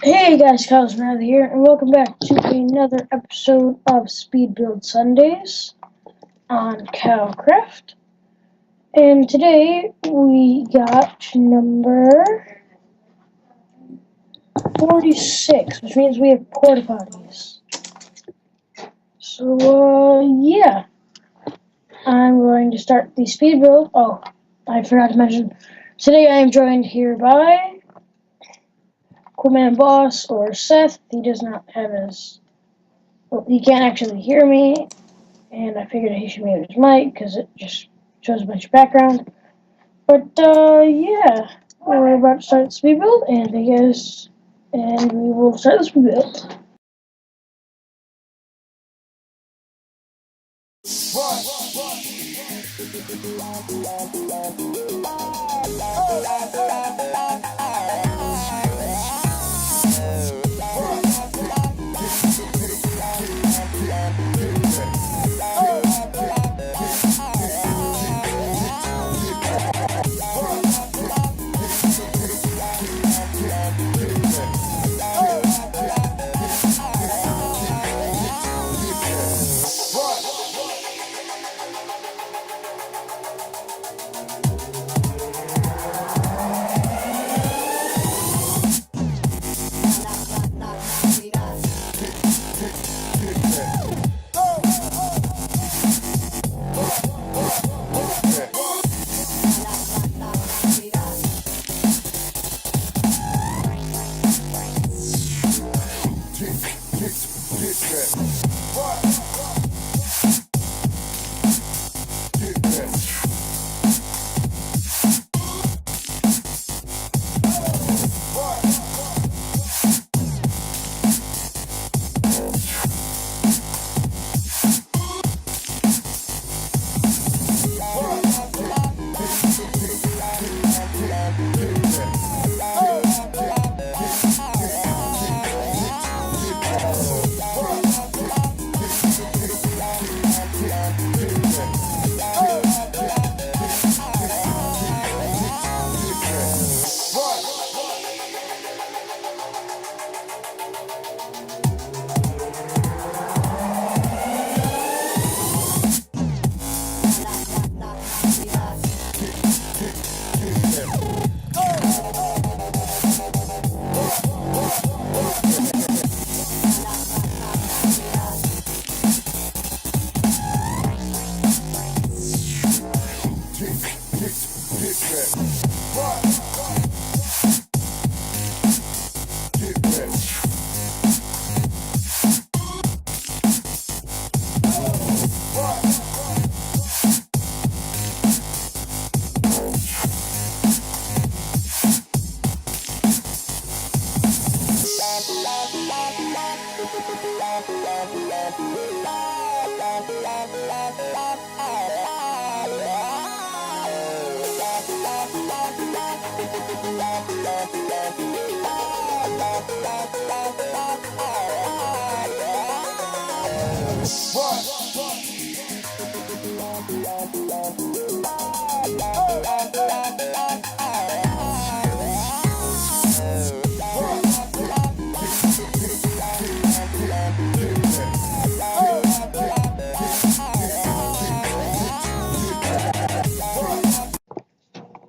Hey guys, CowCraft here, and welcome back to another episode of Speedbuild Sundays on CowCraft. And today we got number 46, which means we have port-o-potties. So, yeah. I'm going to start the speed build. Oh, I forgot to mention, today I am joined here by Coolman Boss, or Seth. He does not have his... Well, he can't actually hear me, and I figured he should mute his mic, because it just shows a bunch of background. But, yeah. We're about to start the speed build, and we will start the speed build.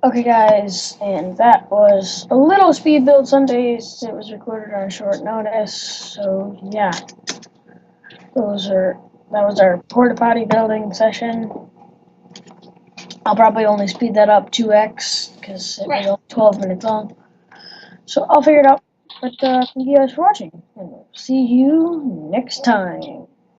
Okay guys, and that was a little speed build Sundays. It was recorded on short notice, so yeah. That was our porta-potty building session. I'll probably only speed that up 2x, because it was only 12 minutes long. So I'll figure it out. But thank you guys for watching, and we'll see you next time.